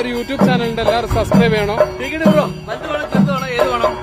ഒരു യൂട്യൂബ് ചാനലുണ്ട്, എല്ലാവരും സബ്സ്ക്രൈബ് ചെയ്യണം. ഏത് വേണം?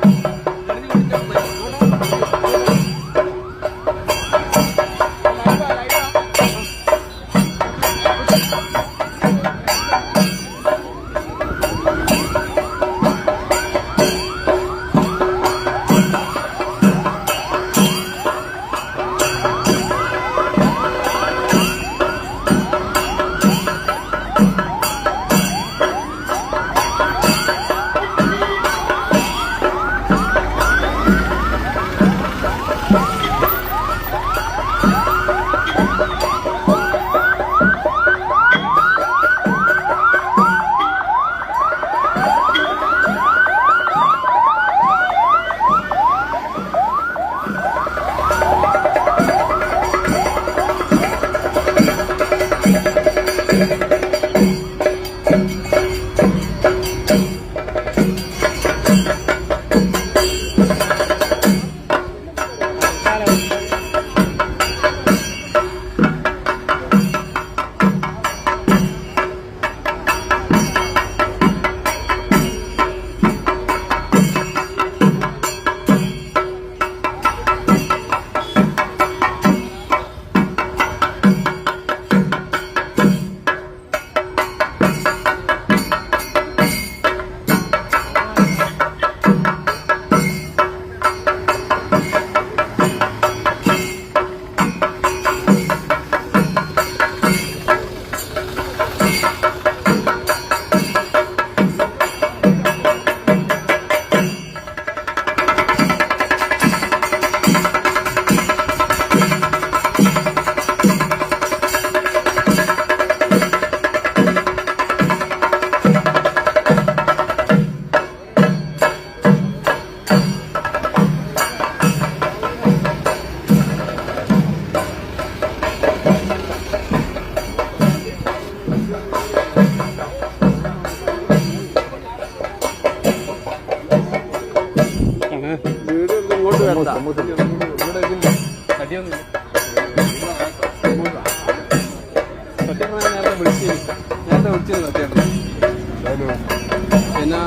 പിന്നെ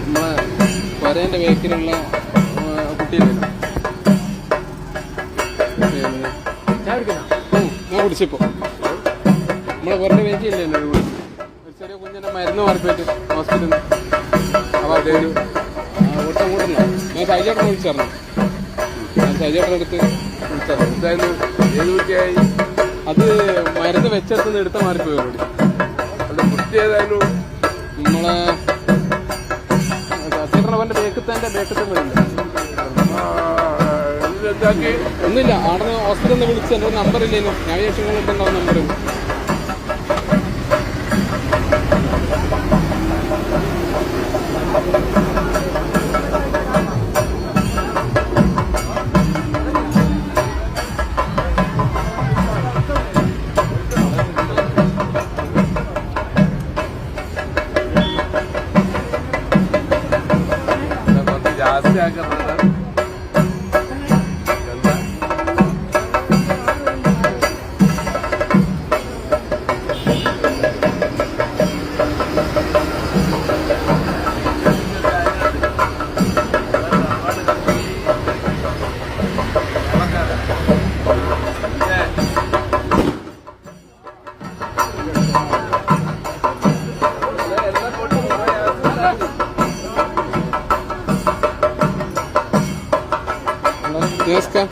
നമ്മളെ വരേന്റെ വേക്കിലുള്ള കുട്ടിയില്ലല്ലോ, ഞാൻ കുടിച്ചപ്പോ നമ്മളെ വരേന്റെ വേക്കില്ലേ ഒരു ചെറിയ കുഞ്ഞിന്റെ മരുന്ന് മാറിപ്പോയിട്ട് ഹോസ്പിറ്റലിൽ നിന്ന്. അപ്പൊ അതേ ഒരു ഓട്ടം കൂട്ടണോ, ഞാൻ സൈജേട്ടനെ വിളിച്ചറിഞ്ഞു. ഞാൻ സൈജേട്ടനെടുത്ത് വിളിച്ചറിഞ്ഞു. എന്തായാലും ഏത് കുട്ടിയായി അത് മരുന്ന് വെച്ചെടുത്തുനിന്ന് എടുത്ത മാറിപ്പോയി ഓടി. അത് കുട്ടി ഏതായാലും നമ്മളെ സത്യേട്ടനവന്റെ ബേക്കത്തെ വരില്ല. ഒന്നുമില്ല, ആടെ ഹോസ്പിറ്റലിൽ നിന്ന് വിളിച്ച് എൻ്റെ നമ്പർ ഇല്ലേനു. ഞാൻ വിശേഷങ്ങളുണ്ടാവും നമ്പർ. Namaskar.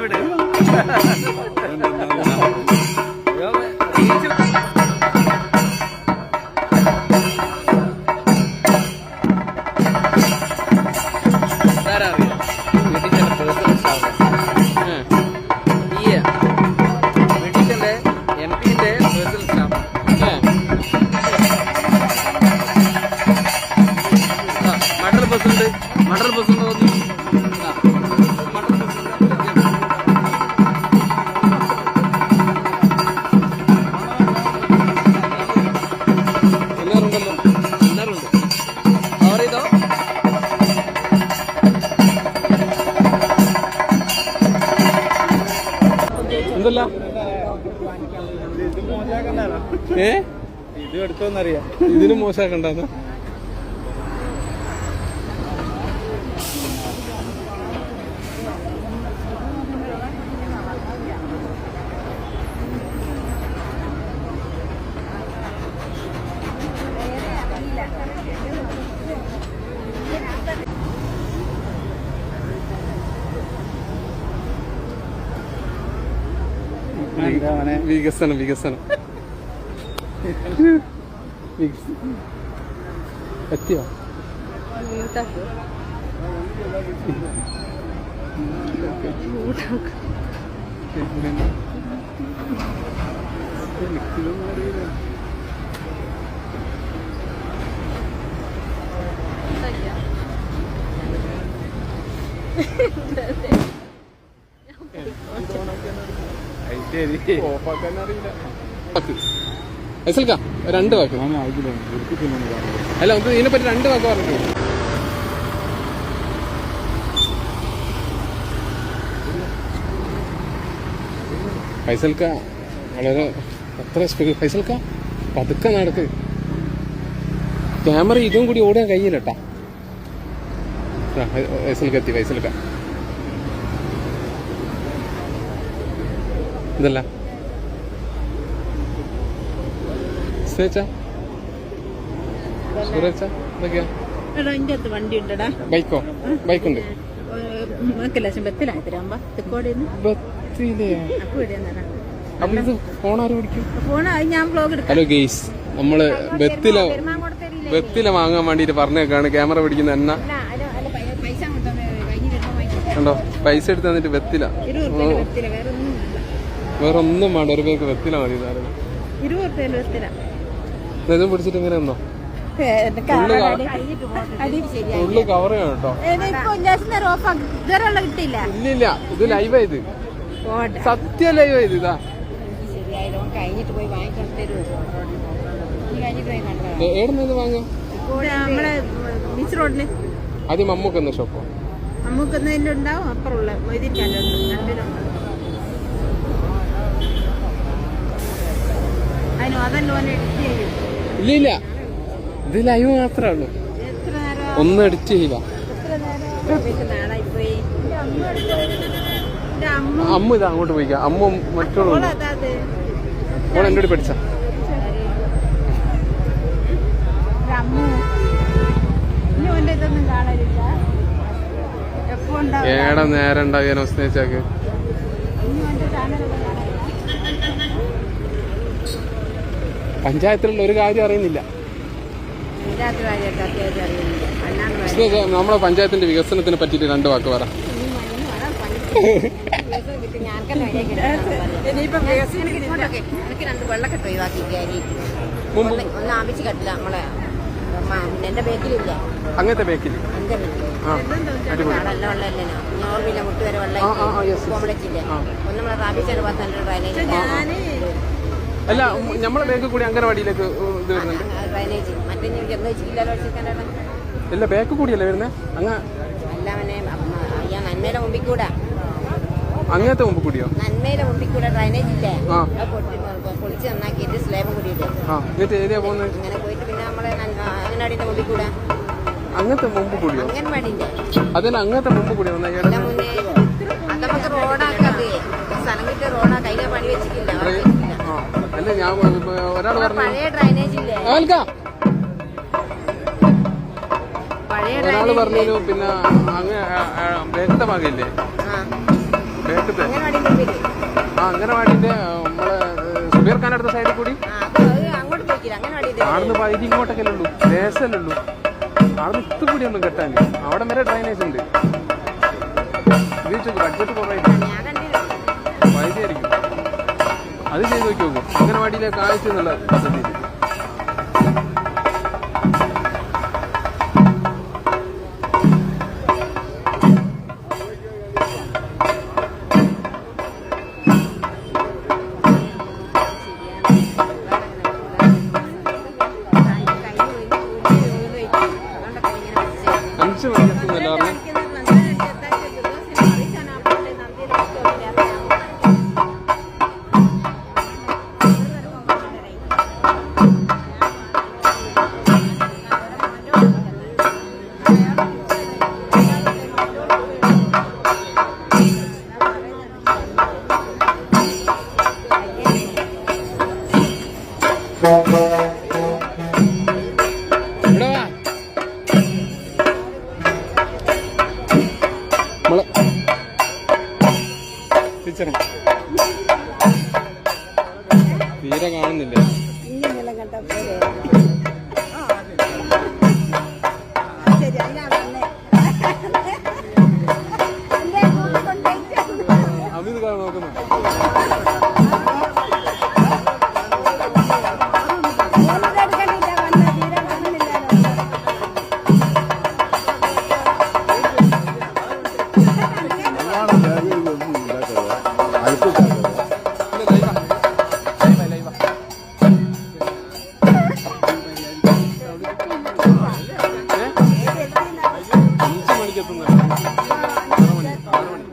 വിട്. ഇതാരാ അറിയോ? ബ്രിട്ടീഷിന്റെ പേഴ്സണൽ സ്റ്റാഫ്. ബ്രിട്ടീഷിന്റെ MP-ന്റെ പേഴ്സണൽ സ്റ്റാഫ്. മണ്ഡൽ പ്രസിഡന്റ് വന്നു. എല്ലാവരുണ്ടല്ലോ. എല്ലാവരുണ്ട്. കവർ ചെയ്തോ? എന്തല്ല ഇത് എടുത്തോന്നറിയാം. ഇതിന് മോശമാക്കണ്ടെന്ന്. വികസനം വികസനം എത്തിയോ? രണ്ട് വാക്ക് അല്ല, നമുക്ക് ഇതിനെപ്പറ്റി രണ്ട് വാക്ക് പറഞ്ഞു. ഫൈസൽക്ക വളരെ അത്ര സ്പീഡ്. ഫൈസൽക്ക പതുക്കെ നടക്ക്. ക്യാമറ ഇതും കൂടി ഓടാൻ കഴിയില്ലട്ടാ. ഫൈസൽക്ക എത്തി. ഫൈസൽക്ക ഇതല്ല ഇതൊക്കെയാ വണ്ടി ഉണ്ടടാ. ബൈക്കോ? ബൈക്കുണ്ട്. അപ്പൊ ഇത് ഫോണാരും പിടിക്കും? ഹലോ ഗെയ്സ്, നമ്മള് ബത്തില വാങ്ങാൻ വേണ്ടിട്ട് പറഞ്ഞേക്കാണ് ക്യാമറ പിടിക്കുന്ന എണ്ണ കണ്ടോ. പൈസ എടുത്ത് തന്നിട്ട് ബത്തില. വേറെ ഒന്നും വേണ്ട, ഒരു പേർക്ക് വെത്തില മതി. ഇതും പിടിച്ചിട്ട് ഇങ്ങനെ ഒന്നോ ഫുള്ള് കവർ ചെയ്യണം കേട്ടോ. ഇല്ലില്ല, ഇത് ലൈവായത്, സത്യം ലൈവായത്. ഇതാ എവിടുന്ന് ഇത് വാങ്ങാം? ആദ്യം മമ്മൂക്കെന്ന ഷോപ്പോ? മമ്മൂക്കുന്നതിലുണ്ടാവും, അപ്പുറമുള്ള ഇല്ല, ഇത് ലൈവ് മാത്രമേ ഉള്ളൂ. ഒന്നും എഡിറ്റ് ചെയ്യില്ല. അമ്മ ഇതാ അങ്ങോട്ട് പോയിക്കാം. അമ്മ മറ്റുള്ള ഓൾ എന്നോട് പഠിച്ച ഏടാ നേരം ഉണ്ടാവിയാനോ സ്നേഹിച്ചാക്ക്. പഞ്ചായത്തിലുള്ള ഒരു കാര്യം അറിയുന്നില്ല. നമ്മളെ പഞ്ചായത്തിന്റെ വികസനത്തിനെ പറ്റിയിട്ട് രണ്ട് വാക്ക് പറ. വെള്ളക്കെട്ട് ഒഴിവാക്കി ഒന്ന് ആവശ്യ കെട്ടില്ല. നമ്മളെ എന്റെ ബേക്കിലില്ല, അങ്ങനത്തെ ബേക്കിൽ നോർവില്ല മുട്ടുവരെ വെള്ളം കോംപ്ലക്സില്ല. ഒന്ന് നമ്മളെ റാബിച്ചാണ് 12 ഡ്രൈനേജ്. അല്ല, നമ്മളെ ബാക്ക് കൂടി അംഗനവാടിയിലേക്ക് ഇത് വരുന്നുണ്ട് ഡ്രൈനേജ്. മറ്റേ ഇല്ല, ബാക്ക് കൂടിയല്ലേ വരുന്നത്? അല്ലാവനെ നന്മയുടെ മുമ്പിൽ കൂടെ, അങ്ങനത്തെ മുമ്പ് കൂടിയോ? നന്മയുടെ മുമ്പിൽ കൂടെ ഡ്രൈനേജ് ഇല്ലേ, പൊളിച്ച് നന്നാക്കിയിട്ട് സ്ലാബ് കൂടിയിട്ട് ഏരിയ പോകുന്നത്. അങ്ങനെ പോയിട്ട് പിന്നെ നമ്മളെ അംഗനവാടിന്റെ മുമ്പിൽ കൂടെ. അങ്ങനത്തെ മുമ്പ് കൂടിയോ? അംഗൻവാടിന്റെ അതല്ല, അങ്ങനത്തെ മുമ്പ് കൂടി വന്ന മുന്നേ അത് നമുക്ക് റോഡാക്കത്, സ്ഥലം കിട്ടിയ റോഡാ. കയ്യിലെ പണി വെച്ചിട്ടില്ല. അല്ല, ഞാൻ ഒരാൾ പഴയ ഡ്രൈനേജ് ഇല്ലേ, ഒരാള് പറഞ്ഞു. പിന്നെ അങ്ങ് ബേക്കത്തെ ഭാഗമില്ലേ, ബേക്കത്തെ അംഗനവാടിന്റെ മുമ്പില്. അംഗനവാടിന്റെ നമ്മളെ സുബീർ ഖാൻ അടുത്ത സൈഡിൽ കൂടി അപ്പൊ അത് അങ്ങോട്ട് പോയിക്കില്ല അംഗനവാടിന്റെ ആടുന്ന് പകുതി ഇങ്ങോട്ടൊക്കെ ഉള്ളൂ, ദേശമല്ലേ ഉള്ളൂ. ആടുന്ന് ഇത്തും കൂടി ഒന്നും കെട്ടാൻ അവിടെ വരെ ഡ്രൈനേജ് ഉണ്ട്. ഉപയോഗിച്ചു ബഡ്ജറ്റ് കുറവായിരിക്കും, ഞാൻ കണ്ടില്ല. പകുതി ആയിരിക്കും. അത് ചെയ്ത് നോക്കി നോക്കും അംഗനവാടിയിലേക്ക് ആവശ്യം എന്നുള്ള പദ്ധതി. അഞ്ച് മണിക്കെത്തുന്നല്ലോ പറഞ്ഞ്. ഇവിടെ വാ. നമ്മളെ ടീച്ചറെ തീരെ കാണുന്നില്ല. അമിത് നോക്കുന്നു. അഞ്ച് മണിക്കെത്തുന്നല്ലോ. 6 മണി 6 മണി.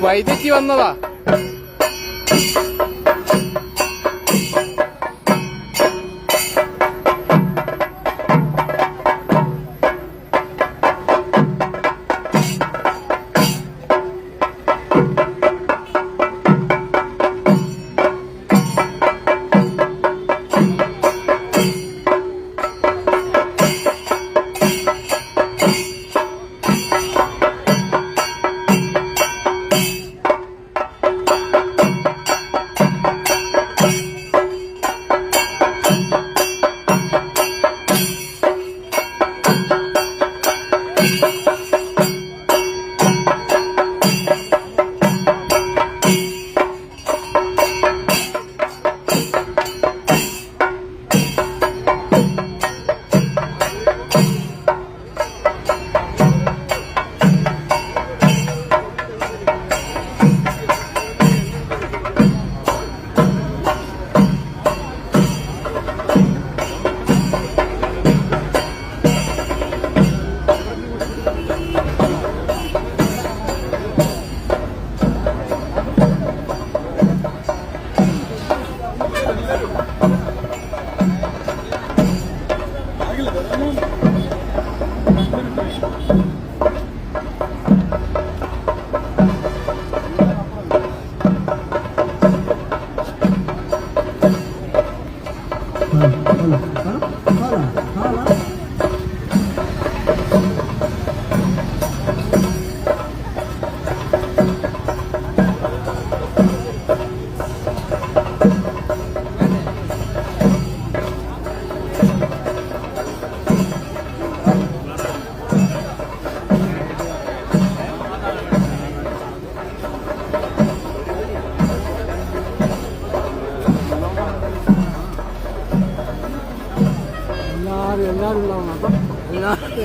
വൈദ്യക്ക് വന്നതാ.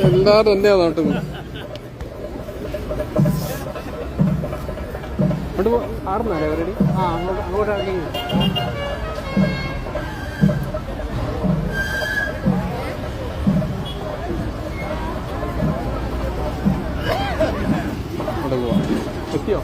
എല്ലാരും എന്റെ നാട്ടിൽ നിന്ന് ആടുന്നല്ലേ അവരുടെ അങ്ങോട്ട് ഇറങ്ങി. അവിടെ പോവാ. എത്തിയോ?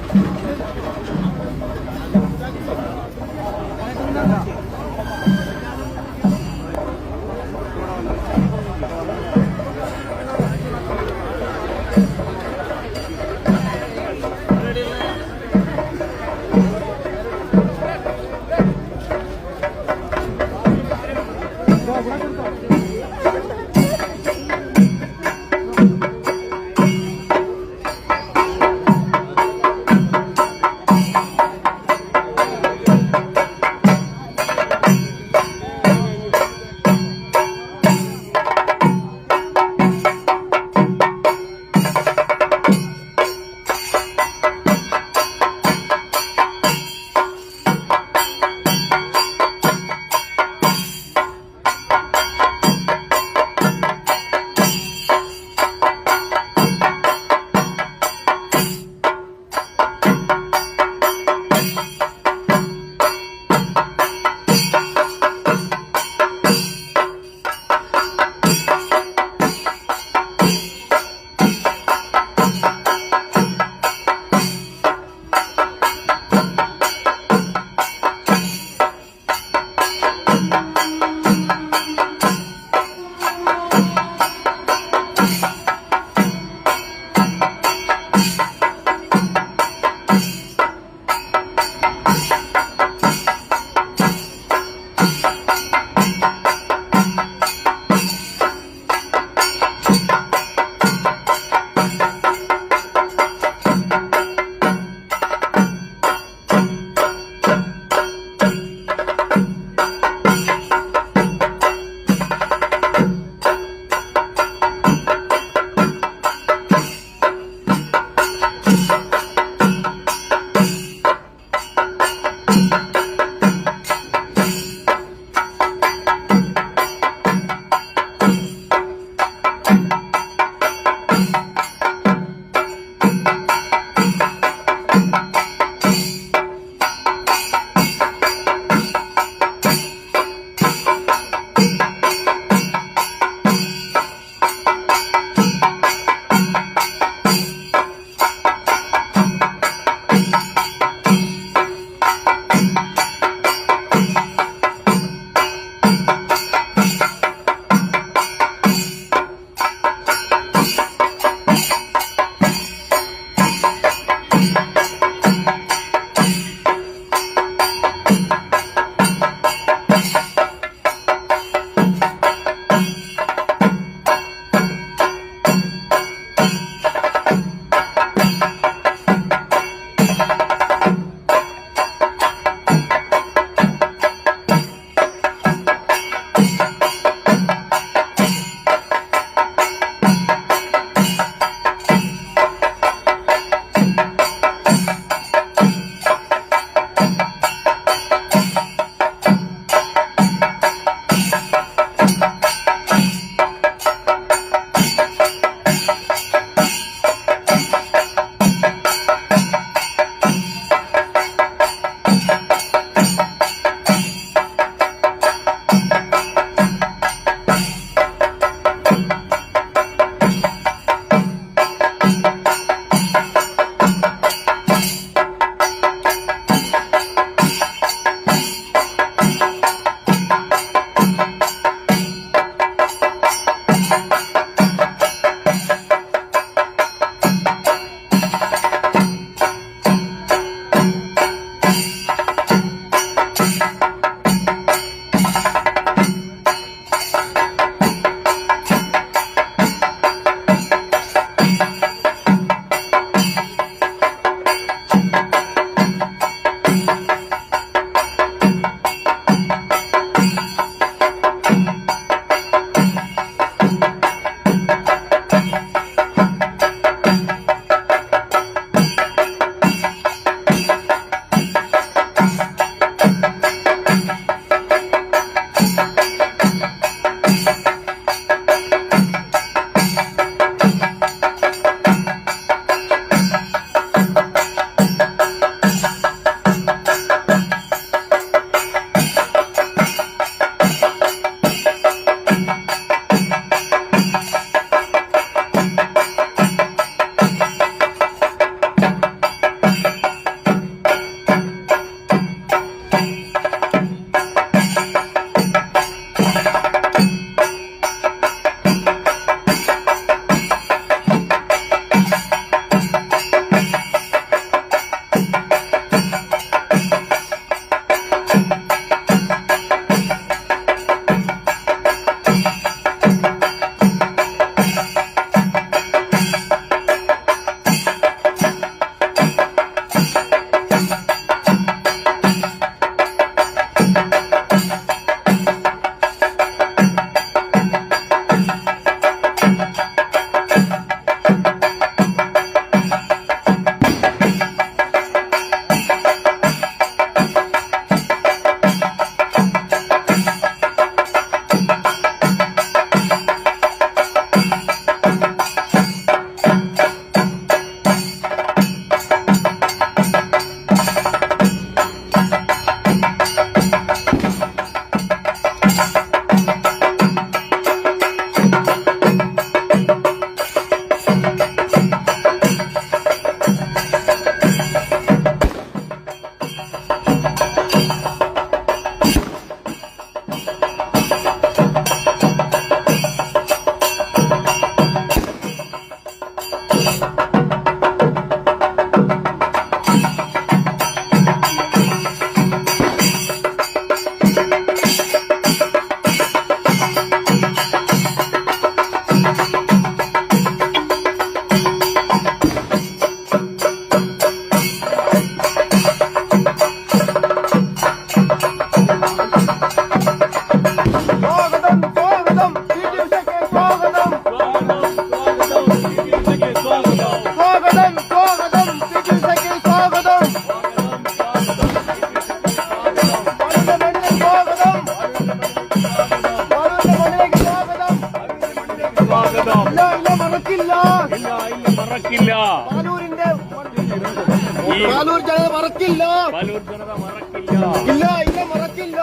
പാലൂർ ജനത മറക്കില്ല. ഇല്ല ഇല്ല മറക്കില്ല.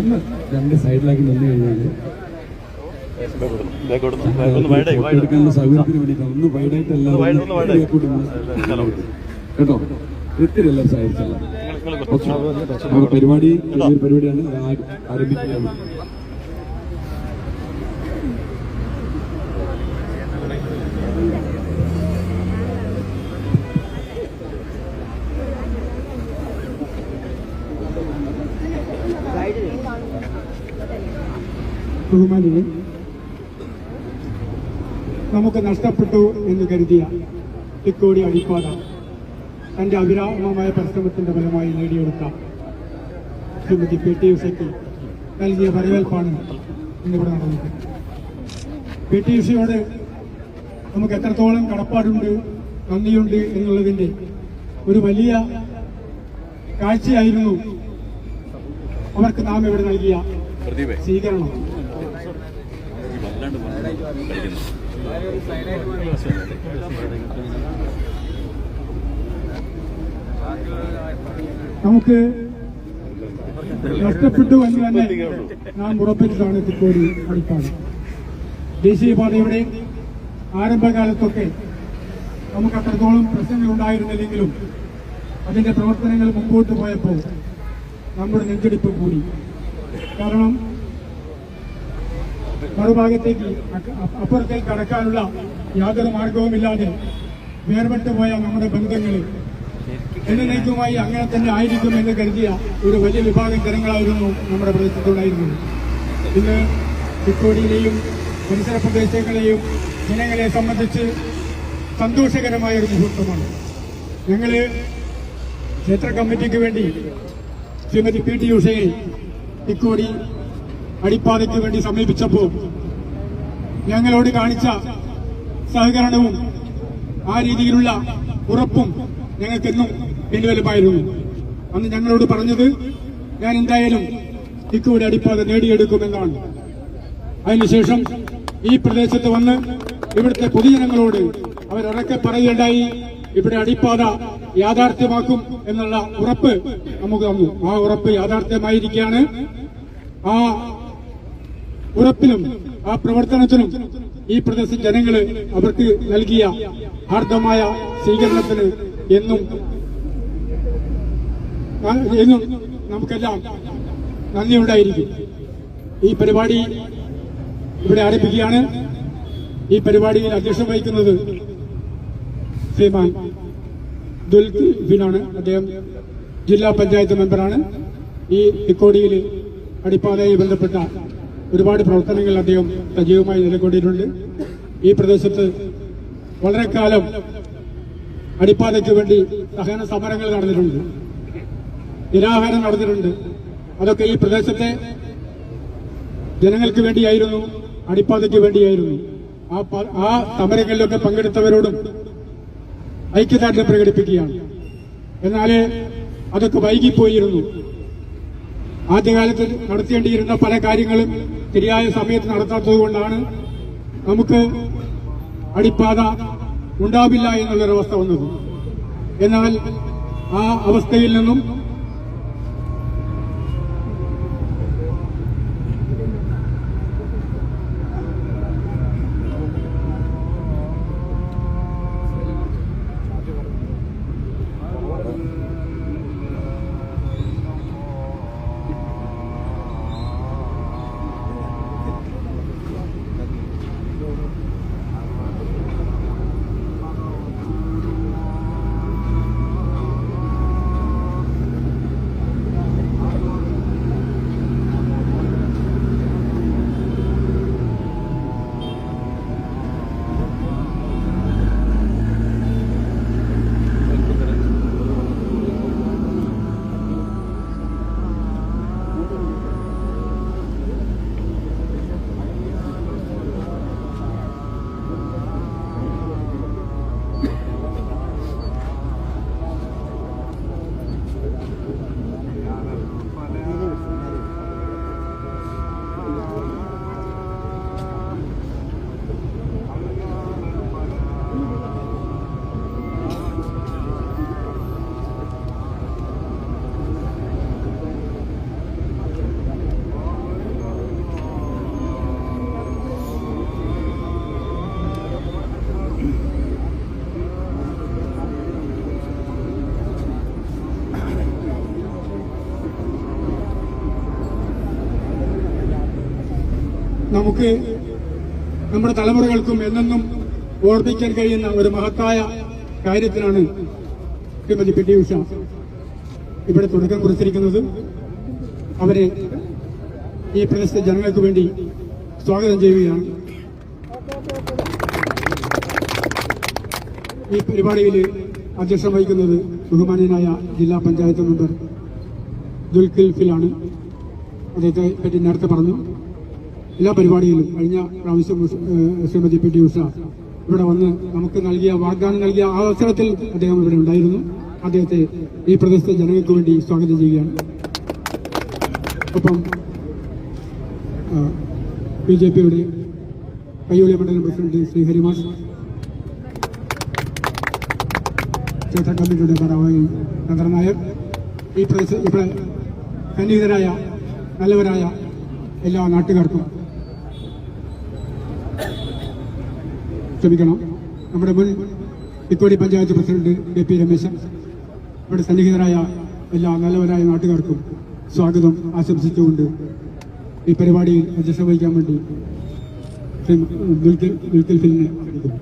ഒന്ന് രണ്ട് സൈഡിലാക്കി നിന്ന് കഴിഞ്ഞാൽ എടുക്കാനുള്ള സൗകര്യത്തിന് വേണ്ടിയിട്ടാണ്. ഒന്ന് വൈഡായിട്ടല്ല കേട്ടോ. ഇത്തിരി എല്ലാം സഹായിച്ചല്ല. നമ്മുടെ പരിപാടി വലിയൊരു പരിപാടിയാണ് ആരംഭിക്കുന്നത്. ബഹുമാനിയെ നമുക്ക് നഷ്ടപ്പെട്ടു എന്ന് കരുതിയ തിക്കോടി അടിപ്പാത തന്റെ അവിരാമമായ പരിശ്രമത്തിന്റെ ഫലമായി നേടിയെടുത്ത ശ്രീമതി പി ടി ഉഷയ്ക്ക് നൽകിയ വരവേൽപ്പാണ് ഇന്നിവിടെ നടന്നത്. പി ടി ഉഷയോട് നമുക്ക് എത്രത്തോളം കടപ്പാടുണ്ട്, നന്ദിയുണ്ട് എന്നുള്ളതിന്റെ ഒരു വലിയ കാഴ്ചയായിരുന്നു അവർക്ക് നാം ഇവിടെ നൽകിയ സ്വീകരണം. നമുക്ക് നഷ്ടപ്പെട്ടു എന്ന് തന്നെ നാം ഉറപ്പിച്ചതാണ് തിക്കോടി അടിപ്പാത. ദേശീയപാതയുടെ ആരംഭകാലത്തൊക്കെ നമുക്ക് അത്രത്തോളം പ്രശ്നങ്ങൾ ഉണ്ടായിരുന്നില്ലെങ്കിലും അതിന്റെ പ്രവർത്തനങ്ങൾ മുമ്പോട്ട് പോയപ്പോൾ നമ്മുടെ നെഞ്ചെടുപ്പ് കൂടി. കാരണം മറുഭാഗത്തേക്ക് അപ്പുറത്തേക്ക് കടക്കാനുള്ള യാതൊരു മാർഗവുമില്ലാതെ വേർപെട്ടു പോയ നമ്മുടെ ബന്ധങ്ങൾ എന്നേക്കുമായി അങ്ങനെ തന്നെ ആയിരിക്കും എന്ന് കരുതിയ ഒരു വലിയ വിഭാഗം ജനങ്ങളായിരുന്നു നമ്മുടെ പ്രദേശത്തുണ്ടായിരുന്നത്. ഇന്ന് തിക്കോടിയിലെയും പരിസര പ്രദേശങ്ങളെയും ജനങ്ങളെ സംബന്ധിച്ച് സന്തോഷകരമായ ഒരു മുഹൂർത്തമാണ്. ഞങ്ങള് ക്ഷേത്ര കമ്മിറ്റിക്ക് വേണ്ടി ശ്രീമതി പി ടി ഉഷയെ തിക്കോടി അടിപ്പാതയ്ക്ക് വേണ്ടി സമീപിച്ചപ്പോൾ ഞങ്ങളോട് കാണിച്ച സഹകരണവും ആ രീതിയിലുള്ള ഉറപ്പും ഞങ്ങൾക്കെന്നും പിൻവലിപ്പായിരുന്നു. അന്ന് ഞങ്ങളോട് പറഞ്ഞത് ഞാൻ എന്തായാലും തിക്കോടി അടിപ്പാത നേടിയെടുക്കുമെന്നാണ്. അതിനുശേഷം ഈ പ്രദേശത്ത് വന്ന് ഇവിടുത്തെ പൊതുജനങ്ങളോട് അവരുറക്കെ പറയുകയുണ്ടായി, ഇവിടെ അടിപ്പാത യാഥാർത്ഥ്യമാക്കും എന്നുള്ള ഉറപ്പ് നമുക്ക് തന്നു. ആ ഉറപ്പ് യാഥാർത്ഥ്യമായിരിക്കുകയാണ്. ആ ഉറപ്പിനും ആ പ്രവർത്തനത്തിനും ഈ പ്രദേശ ജനങ്ങള് അവർക്ക് നൽകിയ ആർദ്രമായ സ്വീകരണത്തിന് എന്നും നമുക്കെല്ലാം നന്ദിയുണ്ടായിരിക്കും. ഈ പരിപാടി ഇവിടെ ആരംഭിക്കുകയാണ്. ഈ പരിപാടിയിൽ അധ്യക്ഷം വഹിക്കുന്നത് ശ്രീമാൻ ദുൽഖിനാണ്. അദ്ദേഹം ജില്ലാ പഞ്ചായത്ത് മെമ്പറാണ്. ഈ തിക്കോടിയിൽ അടിപ്പാതയുമായി ബന്ധപ്പെട്ട ഒരുപാട് പ്രവർത്തനങ്ങൾ അദ്ദേഹം സജീവമായി നിലകൊണ്ടിട്ടുണ്ട്. ഈ പ്രദേശത്ത് വളരെ കാലം അടിപ്പാതയ്ക്ക് വേണ്ടി സഹന സമരങ്ങൾ നടന്നിട്ടുണ്ട്, നിരാഹാരം നടന്നിട്ടുണ്ട്. അതൊക്കെ ഈ പ്രദേശത്തെ ജനങ്ങൾക്ക് വേണ്ടിയായിരുന്നു, അടിപ്പാതയ്ക്ക് വേണ്ടിയായിരുന്നു. ആ സമരങ്ങളിലൊക്കെ പങ്കെടുത്തവരോടും ഐക്യദാർഢ്യം പ്രകടിപ്പിക്കുകയാണ്. എന്നാൽ അതൊക്കെ വൈകിപ്പോയിരുന്നു. ആദ്യകാലത്ത് നടത്തേണ്ടിയിരുന്ന പല കാര്യങ്ങളും ശരിയായ സമയത്ത് നടത്താത്തതുകൊണ്ടാണ് നമുക്ക് അടിപ്പാത ഉണ്ടാവില്ല എന്നുള്ളൊരവസ്ഥ വന്നത്. എന്നാൽ ആ അവസ്ഥയിൽ നിന്നും നമുക്ക് നമ്മുടെ തലമുറകൾക്കും എന്നെന്നും ഓർമ്മിക്കാൻ കഴിയുന്ന ഒരു മഹത്തായ കാര്യത്തിനാണ് ശ്രീമതി പി ടി ഉഷ ഇവിടെ തുടക്കം കുറിച്ചിരിക്കുന്നത്. അവരെ ഈ പ്രദേശത്തെ ജനങ്ങൾക്ക് വേണ്ടി സ്വാഗതം ചെയ്യുകയാണ്. ഈ പരിപാടിയിൽ അധ്യക്ഷം വഹിക്കുന്നത് ബഹുമാന്യനായ ജില്ലാ പഞ്ചായത്ത് മെമ്പർ ദുൽഖിൽഫിലാണ്. അദ്ദേഹത്തെ പറ്റി നേരത്തെ പറഞ്ഞു. എല്ലാ പരിപാടിയിലും കഴിഞ്ഞ പ്രാവശ്യം ശ്രീമതി പി ടി ഉഷ ഇവിടെ വന്ന് നമുക്ക് വാഗ്ദാനം നൽകിയ ആ അവസരത്തിൽ അദ്ദേഹം ഇവിടെ ഉണ്ടായിരുന്നു. അദ്ദേഹത്തെ ഈ പ്രദേശത്തെ ജനങ്ങൾക്ക് വേണ്ടി സ്വാഗതം ചെയ്യുകയാണ്. ഒപ്പം BJPയുടെ കയ്യോളി മണ്ഡലം പ്രസിഡന്റ് ശ്രീ ഹരിമാസ്, ക്ഷേത്ര കമ്മിറ്റിയുടെ ഭാരവാഹി ചന്ദ്രൻ നായർ, ഈ ഇവിടെ സന്നിഹിതരായ നല്ലവരായ എല്ലാ നാട്ടുകാർക്കും ക്ഷമിക്കണം. നമ്മുടെ മുൻ ഇക്കോടി പഞ്ചായത്ത് പ്രസിഡന്റ് KP രമേശൻ, ഇവിടെ സന്നിഹിതരായ എല്ലാ നല്ലവരായ നാട്ടുകാർക്കും സ്വാഗതം ആശംസിച്ചുകൊണ്ട് ഈ പരിപാടിയിൽ അധ്യക്ഷത വഹിക്കാൻ വേണ്ടി ദുൽഖിൽഫിലിനെ ക്ഷണിക്കുന്നു.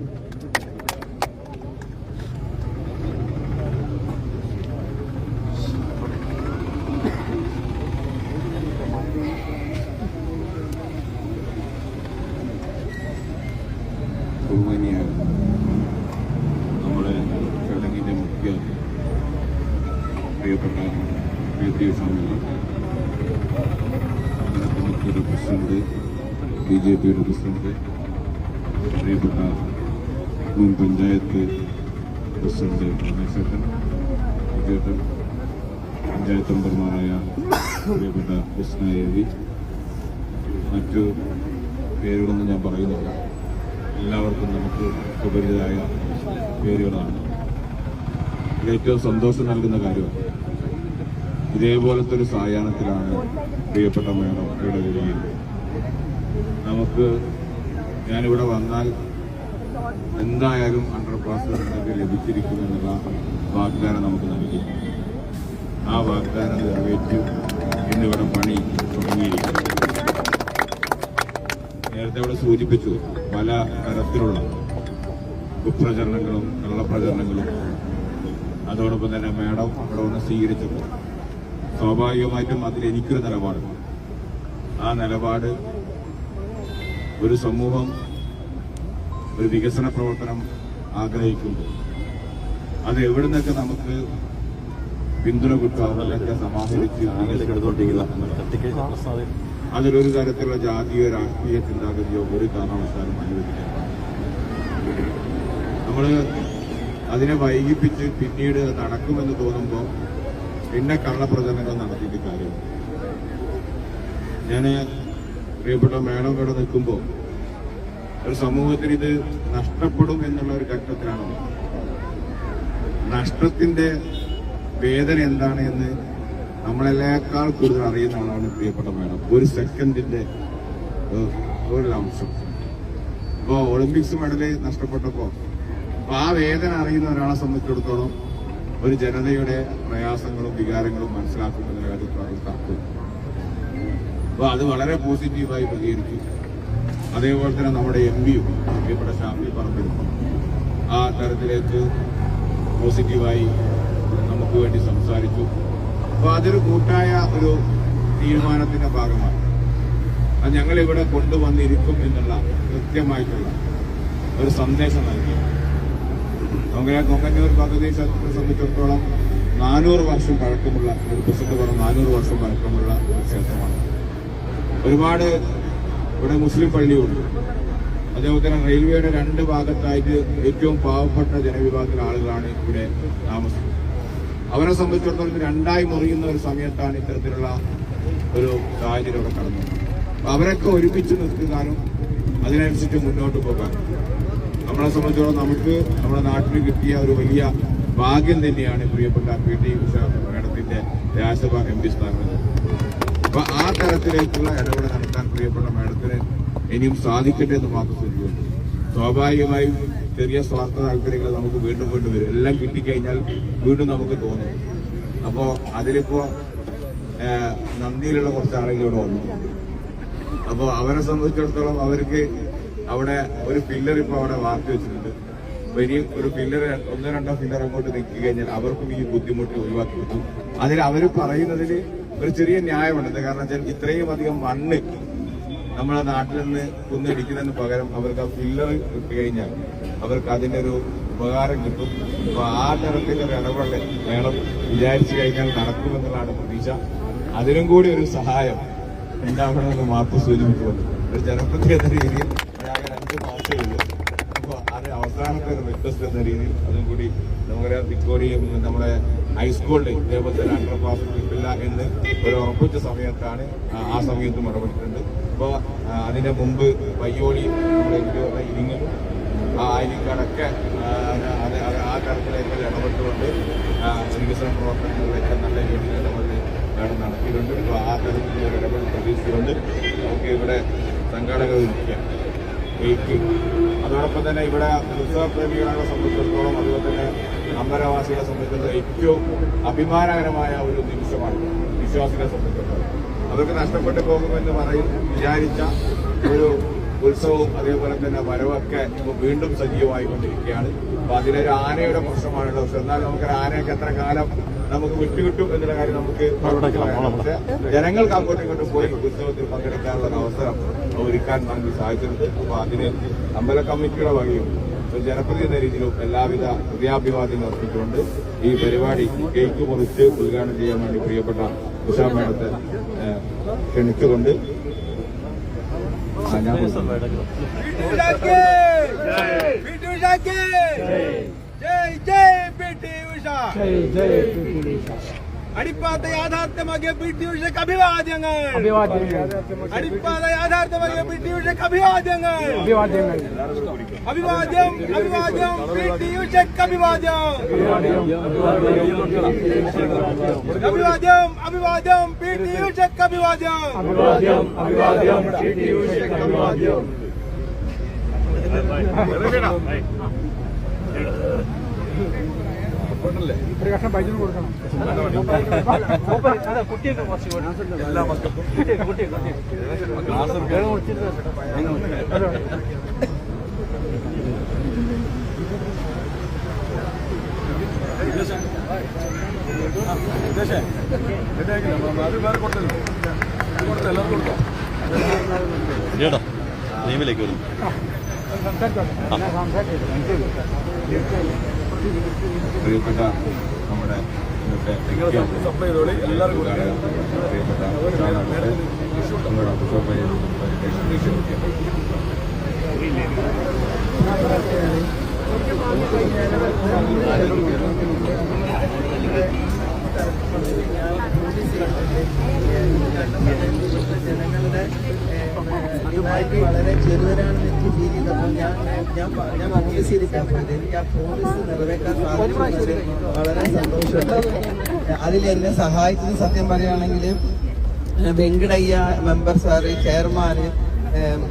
ബഹുമാനിയ നമ്മുടെ ചടങ്ങിൻ്റെ മുഖ്യ പ്രിയപ്പെട്ട സ്വാമികൾ, കമ്മിറ്റിയുടെ പ്രസിഡന്റ്, BJPയുടെ പ്രസിഡന്റ്, പ്രിയപ്പെട്ട മുൻ പഞ്ചായത്ത് പ്രസിഡന്റ് രമേശേട്ടൻ, വിജയേട്ടൻ, പഞ്ചായത്ത് മെമ്പർമാരായ പ്രിയപ്പെട്ട കൃഷ്ണയേവി, മറ്റു പേരുകളൊന്നും ഞാൻ പറയുന്നില്ല. എല്ലാവർക്കും നമുക്ക് സുപരിചിതരായ പേരുകളാണ്. ഇത് ഏറ്റവും സന്തോഷം നൽകുന്ന കാര്യമാണ്. ഇതേപോലത്തെ ഒരു സായാഹ്നത്തിലാണ് പ്രിയപ്പെട്ട മേഡം ഇവിടെ വരികയും ഞാനിവിടെ വന്നാൽ എന്തായാലും 100% ലഭിച്ചിരിക്കുമെന്നുള്ള വാഗ്ദാനം നമുക്ക് നൽകി. ആ വാഗ്ദാനം നിറവേറ്റി ഇന്നിവിടെ പണി തുടങ്ങിയിരിക്കും. നേരത്തെ ഇവിടെ സൂചിപ്പിച്ചു പല തരത്തിലുള്ള കുപ്രചരണങ്ങളും കള്ളപ്രചരണങ്ങളും. അതോടൊപ്പം തന്നെ മേഡം ഇവിടെ വന്ന് സ്വീകരിച്ചപ്പോൾ സ്വാഭാവികമായിട്ടും അതിൽ എനിക്കൊരു നിലപാടുണ്ട്. ആ നിലപാട് ഒരു സമൂഹം ഒരു വികസന പ്രവർത്തനം ആഗ്രഹിക്കുമ്പോൾ അത് എവിടെ നിന്നൊക്കെ നമുക്ക് പിന്തുണ കിട്ടാവുന്നതൊക്കെ സമാഹരിച്ച് അതിലൊരു തരത്തിലുള്ള ജാതീയ രാഷ്ട്രീയ ചിന്താഗതിയോ ഒരു കാരണവശാലും അനുവദിക്കാൻ നമ്മൾ അതിനെ വൈകിപ്പിച്ച് പിന്നീട് നടക്കുമെന്ന് തോന്നുമ്പോൾ പിന്നെ കള്ളപ്രചരണങ്ങൾ നടത്തിയിട്ട് കാര്യമില്ല. ഞാൻ പ്രിയപ്പെട്ട മേഡം ഇവിടെ നിൽക്കുമ്പോൾ ഒരു സമൂഹത്തിന് ഇത് നഷ്ടപ്പെടും എന്നുള്ള ഒരു ഘട്ടത്തിലാണ്. നഷ്ടത്തിന്റെ വേദന എന്താണ് എന്ന് നമ്മളെല്ലാക്കാൾ കൂടുതൽ അറിയുന്ന ആളാണ് പ്രിയപ്പെട്ട മേഡം. ഒരു സെക്കൻഡിന്റെ ഒരു അംശം. ഇപ്പോൾ ഒളിമ്പിക്സ് മെഡല് നഷ്ടപ്പെട്ടപ്പോൾ ആ വേദന അറിയുന്ന ഒരാളെ സംബന്ധിച്ചിടത്തോളം ഒരു ജനതയുടെ പ്രയാസങ്ങളും വികാരങ്ങളും മനസ്സിലാക്കുന്നതിന് കാര്യത്തിൽ തർക്കം. അപ്പോൾ അത് വളരെ പോസിറ്റീവായി പ്രതികരിച്ചു. അതേപോലെ തന്നെ നമ്മുടെ MPയും പ്രിയപ്പെട്ട ഷാഫി പറമ്പിലും ആ തരത്തിലേക്ക് പോസിറ്റീവായി നമുക്ക് വേണ്ടി സംസാരിച്ചു. അപ്പോൾ അതൊരു കൂട്ടായ ഒരു തീരുമാനത്തിന്റെ ഭാഗമാണ്. അത് ഞങ്ങളിവിടെ കൊണ്ടുവന്നിരിക്കും എന്നുള്ള കൃത്യമായിട്ടുള്ള ഒരു സന്ദേശം നൽകി. നമുക്കറിയാം, കൊങ്ങന്നൂർ ഭഗവതി ക്ഷേത്രത്തെ സംബന്ധിച്ചിടത്തോളം 400 വർഷം പഴക്കമുള്ള ഒരു പ്രസിദ്ധ പറഞ്ഞ 400 വർഷം പഴക്കമുള്ള ഒരു ക്ഷേത്രമാണ്. ഒരുപാട് ഇവിടെ മുസ്ലിം പള്ളിയുണ്ട്. അതേപോലെ തന്നെ റെയിൽവേയുടെ 2 ഭാഗത്തായിട്ട് ഏറ്റവും പാവപ്പെട്ട ജനവിഭാഗത്തിലെ ആളുകളാണ് ഇവിടെ താമസിക്കുന്നത്. അവരെ സംബന്ധിച്ചിടത്തോളം 2ആയി മുറിയുന്ന ഒരു സമയത്താണ് ഇത്തരത്തിലുള്ള ഒരു സാഹചര്യം ഇവിടെ കടന്നത്. അവരൊക്കെ ഒരുമിച്ച് നിർത്തുവാനും അതിനനുസരിച്ച് മുന്നോട്ട് പോകാനും നമ്മളെ സംബന്ധിച്ചിടത്തോളം നമുക്ക് നമ്മുടെ നാട്ടിൽ കിട്ടിയ ഒരു വലിയ ഭാഗ്യം തന്നെയാണ് പ്രിയപ്പെട്ട PT ഉഷ മേഡത്തിന്റെ രാജ്യസഭാ MP സ്ഥാനം. അപ്പൊ ആ തരത്തിലേക്കുള്ള ഇടപെടൽ നടത്താൻ പ്രിയപ്പെട്ട മേഡത്തിന് ഇനിയും സാധിക്കട്ടെ എന്ന് മാത്രം ശ്രദ്ധിക്കുന്നു. സ്വാഭാവികമായും ചെറിയ സ്വാർത്ഥ താല്പര്യങ്ങൾ നമുക്ക് വീണ്ടും വീണ്ടും വരും. എല്ലാം കിട്ടിക്കഴിഞ്ഞാൽ വീണ്ടും നമുക്ക് തോന്നും. അപ്പോ അതിലിപ്പോ നന്ദിയിലുള്ള കുറച്ച് ആളുകൾ ഇവിടെ വന്നു. അപ്പൊ അവരെ സംബന്ധിച്ചിടത്തോളം അവർക്ക് അവിടെ ഒരു പില്ലർ ഇപ്പൊ അവിടെ വാർത്തി വെച്ചിട്ടുണ്ട്. വലിയ ഒരു പില്ലർ 1-2 പില്ലർ അങ്ങോട്ട് നീക്കി കഴിഞ്ഞാൽ അവർക്കും ഈ ബുദ്ധിമുട്ട് ഒഴിവാക്കി കിട്ടും. അതിൽ അവർ പറയുന്നതിൽ ഒരു ചെറിയ ന്യായമുണ്ട്. കാരണം വെച്ചാൽ ഇത്രയും അധികം മണ്ണ് നമ്മളെ നാട്ടിൽ നിന്ന് കുന്നിടിക്കുന്നതിന് പകരം അവർക്ക് ആ പില്ലർ കിട്ടി കഴിഞ്ഞാൽ അവർക്ക് അതിന്റെ ഒരു ഉപകാരം കിട്ടും. അപ്പൊ ആ തരത്തിലൊരു ഇടപെടൽ വേണം വിചാരിച്ചു കഴിഞ്ഞാൽ നടക്കുമെന്നുള്ളതാണ് പ്രതീക്ഷ. അതിനും കൂടി ഒരു സഹായം ഉണ്ടാവണമെന്ന് മാപ്പ് സൂചിപ്പിച്ചുകൊണ്ട് ഒരു ജനപ്രതിനിധി എന്ന രീതിയിൽ ആകെ 2 മാസമേ ഉള്ളൂ. അപ്പൊ അത് അവസാനത്തെ ഒരു റിക്വസ്റ്റ് എന്ന രീതിയിൽ അതും കൂടി നമുക്കറിയാം തിക്കോടിയും നമ്മുടെ ഹൈസ്കൂളിൽ ഇതേപോലെ തന്നെ അണ്ടർപാസ് കിട്ടില്ല എന്ന് ഒരു ഉറപ്പിച്ച സമയത്താണ് ആ സമയത്തും ഇടപെട്ടിട്ടുണ്ട്. അപ്പോൾ അതിന്റെ മുമ്പ് പയ്യോളി നമ്മുടെ ഇരിങ്ങലും ആ അരിക്കടക്കെ ആ തരത്തിലേക്ക് ഇടപെട്ടുകൊണ്ട് വികസന പ്രവർത്തനങ്ങളിലേക്ക് നല്ല രീതിയിൽ ഇടപെട്ട് നടത്തിയിട്ടുണ്ട്. ഇപ്പോൾ ആ തരത്തിലുള്ള ഒരു ഇടപെടൽ പ്രതീക്ഷിച്ചുകൊണ്ട് നമുക്ക് ഇവിടെ സംഘാടകർ ഇരിക്കുക. അതോടൊപ്പം തന്നെ ഇവിടെ ഉത്സവപ്രേമികളെ സംബന്ധിച്ചിടത്തോളം അതുപോലെ തന്നെ അമ്പലവാസികളെ സംബന്ധിച്ചിടത്തോളം ഏറ്റവും അഭിമാനകരമായ ഒരു നിമിഷമാണ് വിശ്വാസികളെ സംബന്ധിച്ചിടത്തോളം. അവർക്ക് നഷ്ടപ്പെട്ടു പോകുമെന്ന് വിചാരിച്ച ഒരു ഉത്സവവും അതേപോലെ തന്നെ വരവൊക്കെ ഇപ്പോൾ വീണ്ടും സജീവമായിക്കൊണ്ടിരിക്കുകയാണ്. അപ്പൊ അതിലൊരു ആനയുടെ പ്രശ്നമാണുള്ളത്. പക്ഷെ എന്നാലും നമുക്കൊരു ആനയൊക്കെ എത്ര കാലം നമുക്ക് വിട്ടുകിട്ടും എന്നുള്ള കാര്യം നമുക്ക് പക്ഷെ ജനങ്ങൾക്ക് അങ്ങോട്ടും ഇങ്ങോട്ടും പോയി ഉത്സവത്തിൽ പങ്കെടുക്കാനുള്ള ഒരു അവസരം ഒരുക്കാൻ നമുക്ക് സാധിച്ചിട്ടുണ്ട്. അപ്പൊ അതിന് അമ്പല കമ്മിറ്റിയുടെ വകയും ഒരു ജനപ്രതിനിധി എന്ന രീതിയിലും എല്ലാവിധ ഹൃദയാഭിവാദ്യം അർപ്പിച്ചുകൊണ്ട് ഈ പരിപാടി കേക്ക് മുറിച്ച് ഉദ്ഘാടനം ചെയ്യാൻ വേണ്ടി പ്രിയപ്പെട്ട ഉഷാ മേഡത്തെ ക്ഷണിച്ചുകൊണ്ട് അടിപ്പാത യാഥാർത്ഥ്യമാക്കിയ പി.ടി. ഉഷയ്ക്ക് അഭിവാദ്യങ്ങൾ. അടിപ്പാത യാഥാർത്ഥ്യമാക്കിയ പി.ടി. ഉഷയ്ക്ക് അഭിവാദ്യങ്ങൾ. അഭിവാദ്യം അഭിവാദ്യം പി.ടി. ഉഷയ്ക്ക് അഭിവാദ്യം. അഭിവാദ്യം അഭിവാദ്യം പി.ടി. ഉഷയ്ക്ക് അഭിവാദ്യം. ഒരു കഷ്ണം പൈസ കൊടുക്കണം. കുട്ടിയൊക്കെ കുറച്ച് നെയ്മിലേക്ക് വരും. പ്രിയപ്പെട്ട നമ്മുടെ പ്രിയപ്പെട്ട ജനങ്ങളുടെ വളരെ ചെറുതരാണെന്ന് എനിക്ക് ഫീൽ ചെയ്തപ്പോൾ ഞാൻ പർച്ചേസ് ചെയ്തിട്ടാണ് പോയത്. എനിക്ക് ആ പ്രോമിസ് നിറവേറ്റാൻ സാധിച്ചത് വളരെ സന്തോഷമുണ്ട്. അതിൽ എന്നെ സഹായിച്ചത് സത്യം പറയുകയാണെങ്കിൽ വെങ്കടയ്യ മെമ്പർ സാറ്, ചെയർമാന്,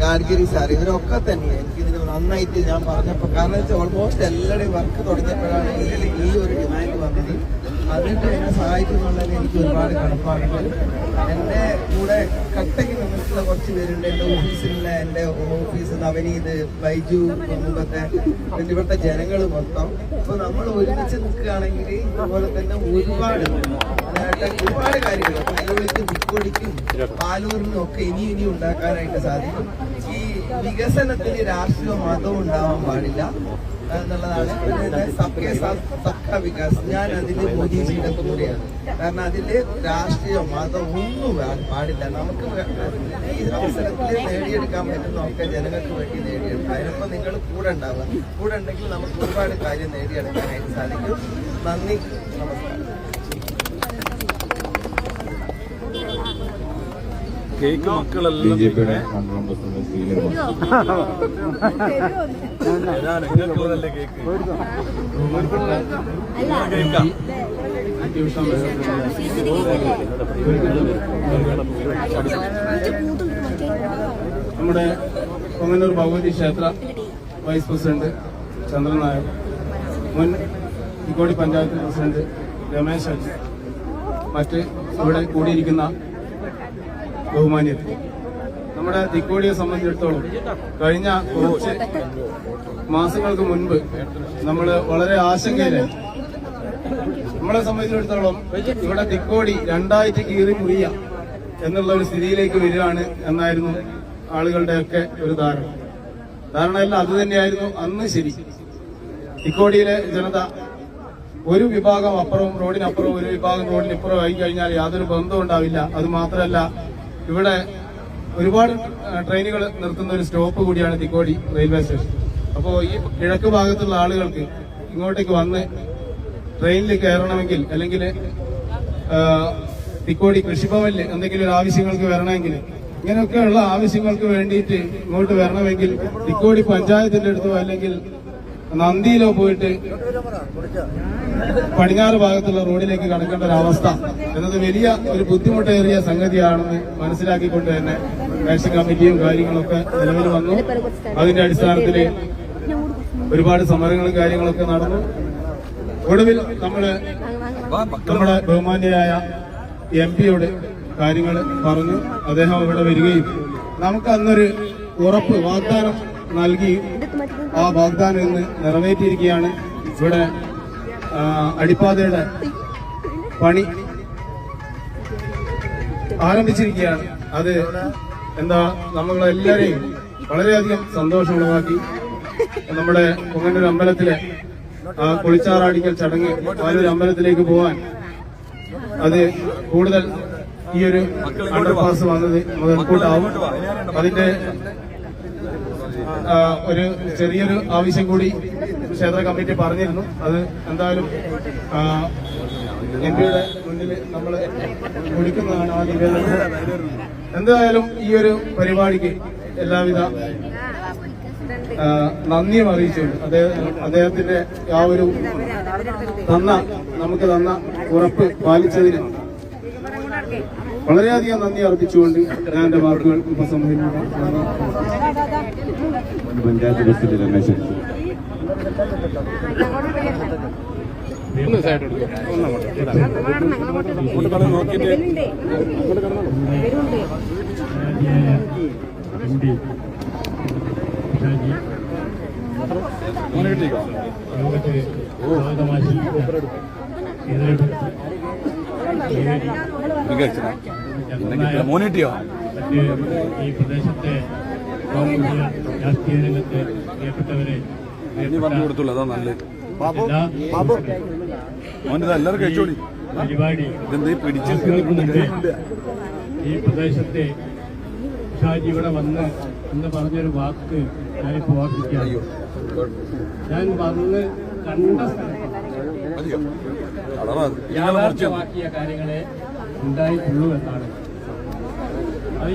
ഗാഡ്ഗിരി സാർ, ഇവരൊക്കെ തന്നെ എനിക്കിതിന് നന്നായിട്ട് ഞാൻ പറഞ്ഞപ്പോൾ, കാരണം വെച്ചാൽ ഓൾമോസ്റ്റ് എല്ലാവരുടെയും വർക്ക് തുടങ്ങിയപ്പോഴാണ് ഈ ഒരു ഡിമാൻഡ് വന്നത്. അതിന് എന്നെ സഹായിക്കുന്നുണ്ടെങ്കിൽ എനിക്ക് ഒരുപാട് കടപ്പാടുണ്ട്. എൻ്റെ കൂടെ കട്ടയ്ക്ക് നിന്നിട്ടുള്ള കുറച്ച് പേരുണ്ട്. എൻ്റെ ഓഫീസിലുള്ള എൻ്റെ ഓഫീസ് നവനീത്, ബൈജു, മുമ്പത്തെ പിന്നെ ഇവിടുത്തെ ജനങ്ങൾ മൊത്തം. അപ്പോൾ നമ്മൾ ഒരുമിച്ച് നിൽക്കുകയാണെങ്കിൽ അതുപോലെ തന്നെ ഒരുപാട് കാര്യങ്ങൾ പയ്യോളിക്കും തിക്കോടിക്കും പാലൂരിനും ഒക്കെ ഇനിയും ഉണ്ടാക്കാനായിട്ട് സാധിക്കും. ഈ വികസനത്തിന് രാഷ്ട്രീയ മതവും ഉണ്ടാവാൻ പാടില്ല എന്നുള്ളതാണ്. പിന്നെ സബ്കാ വികാസ്, ഞാൻ അതില് മോദിജിയുടെ കൂടെയാണ്. കാരണം അതില് രാഷ്ട്രീയ മതം ഒന്നും പാടില്ല. നമുക്ക് ഈ അവസരത്തിൽ നേടിയെടുക്കാൻ പറ്റുന്നതൊക്കെ ജനങ്ങൾക്ക് വേണ്ടി നേടിയെടുക്കാം. അതിനൊപ്പം നിങ്ങൾ കൂടെ ഉണ്ടാവുക. കൂടെ ഉണ്ടെങ്കിൽ നമുക്ക് ഒരുപാട് കാര്യം നേടിയെടുക്കാനായിട്ട് സാധിക്കും. നന്ദി, നമസ്കാരം. കേക്ക് മക്കളെല്ലാം ബിജെപിയുടെ മണ്ഡലം പ്രസിഡന്റ് കേക്ക് നമ്മുടെ പൊങ്ങന്നൂർ ഭഗവതി ക്ഷേത്ര വൈസ് പ്രസിഡന്റ് ചന്ദ്രൻ നായർ, മുൻ തിക്കോടി പഞ്ചായത്ത് പ്രസിഡന്റ് രമേശ് അജി, മറ്റ് ഇവിടെ കൂടിയിരിക്കുന്ന ബഹുമാന്യർ, നമ്മുടെ തിക്കോടിയെ സംബന്ധിച്ചിടത്തോളം കഴിഞ്ഞ കുറച്ച് മാസങ്ങൾക്ക് മുൻപ് നമ്മൾ വളരെ ആശങ്കയിലായി. നമ്മളെ സംബന്ധിച്ചിടത്തോളം ഇവിടെ തിക്കോടി രണ്ടായിട്ട് കീറി മുറിയ എന്നുള്ള ഒരു സ്ഥിതിയിലേക്ക് വരികയാണ് എന്നായിരുന്നു ആളുകളുടെയൊക്കെ ഒരു ധാരണയല്ല. അത് തന്നെയായിരുന്നു അന്ന് ശരി. തിക്കോടിയിലെ ജനത ഒരു വിഭാഗം അപ്പുറവും റോഡിനപ്പുറവും ഒരു വിഭാഗം റോഡിനിപ്പുറവും ആയി കഴിഞ്ഞാൽ യാതൊരു ബന്ധവും ഉണ്ടാവില്ല. അത് മാത്രമല്ല, ഇവിടെ ഒരുപാട് ട്രെയിനുകൾ നിർത്തുന്ന ഒരു സ്റ്റോപ്പ് കൂടിയാണ് തിക്കോടി റെയിൽവേ സ്റ്റേഷൻ. അപ്പോൾ ഈ കിഴക്ക് ഭാഗത്തുള്ള ആളുകൾക്ക് ഇങ്ങോട്ടേക്ക് വന്ന് ട്രെയിനിൽ കയറണമെങ്കിൽ അല്ലെങ്കിൽ തിക്കോടി കൃഷിഭവനിൽ എന്തെങ്കിലും ഒരു ആവശ്യങ്ങൾക്ക് വരണമെങ്കിൽ ഇങ്ങനെയൊക്കെയുള്ള ആവശ്യങ്ങൾക്ക് വേണ്ടിയിട്ട് ഇങ്ങോട്ട് വരണമെങ്കിൽ തിക്കോടി പഞ്ചായത്തിന്റെ അടുത്തോ അല്ലെങ്കിൽ നന്ദിയിലോ പോയിട്ട് പടിഞ്ഞാറ് ഭാഗത്തുള്ള റോഡിലേക്ക് കടക്കേണ്ട ഒരു അവസ്ഥ എന്നത് വലിയ ഒരു ബുദ്ധിമുട്ടേറിയ സംഗതിയാണെന്ന് മനസ്സിലാക്കിക്കൊണ്ട് തന്നെ ടാക്സി കമ്മിറ്റിയും കാര്യങ്ങളൊക്കെ നിലവിൽ വന്നു. അതിന്റെ അടിസ്ഥാനത്തിൽ ഒരുപാട് സമരങ്ങളും കാര്യങ്ങളൊക്കെ നടന്നു. ഒടുവിൽ നമ്മുടെ ബഹുമാന്യരായ MP-യോട് കാര്യങ്ങൾ പറഞ്ഞു. അദ്ദേഹം ഇവിടെ വരികയും നമുക്ക് അന്നൊരു ഉറപ്പ് വാഗ്ദാനം നൽകി ആ വാഗ്ദാനം ഇന്ന് നിറവേറ്റിയിരിക്കുകയാണ്. ഇവിടെ അടിപ്പാതയുടെ പണി ആരംഭിച്ചിരിക്കുകയാണ്. അത് നമ്മളെല്ലാവരെയും വളരെയധികം സന്തോഷമുള്ളതാക്കി. നമ്മുടെ പൊങ്ങന്നൂർ അമ്പലത്തിലെ കുളിച്ചാറാടിക്കൽ ചടങ്ങ് പാലൂർ അമ്പലത്തിലേക്ക് പോവാൻ അത് കൂടുതൽ ഈ ഒരു അണ്ടർപാസ് വന്നത് മുതൽക്കൂട്ടാവും. അതിന്റെ ഒരു ചെറിയൊരു ആവശ്യം കൂടി ക്ഷേത്ര കമ്മിറ്റി പറഞ്ഞിരുന്നു. അത് എന്തായാലും MP-യുടെ മുന്നിൽ നമ്മൾ കൊടുക്കുന്നതാണ് ആ നിവേദനം. എന്തായാലും ഈ ഒരു പരിപാടിക്ക് എല്ലാവിധ നന്ദിയും അറിയിച്ചുകൊണ്ട് അദ്ദേഹത്തിന്റെ ആ ഒരു നമുക്ക് തന്ന ഉറപ്പ് പാലിച്ചതിന് വളരെയധികം നന്ദി അർപ്പിച്ചുകൊണ്ട് ഞാൻ എന്റെ വാക്കുകൾ ഉപസംഹരിക്കുന്നു. പഞ്ചായത്ത് പ്രസിഡന്റ് രമേശൻ. മോണിറ്റിയോ ഈ പ്രദേശത്തെ രാഷ്ട്രീയ രംഗത്തെ പ്രിയപ്പെട്ടവരെ പറഞ്ഞു കൊടുത്തുള്ളൂ. അതാ നല്ലത്. എല്ലാവരും കഴിച്ചോളി. പരിപാടി ഈ പ്രദേശത്തെ ഷാജി ഇവിടെ വന്ന് എന്ന് പറഞ്ഞൊരു വാക്ക് ഞാനിപ്പോൾ ഓർമ്മിക്കുകയാണ്. ഞാൻ വന്ന് കണ്ട യാഥാർത്ഥ്യമാക്കിയ കാര്യങ്ങളെ ഉണ്ടായിട്ടുള്ളൂ എന്നാണ്. അത്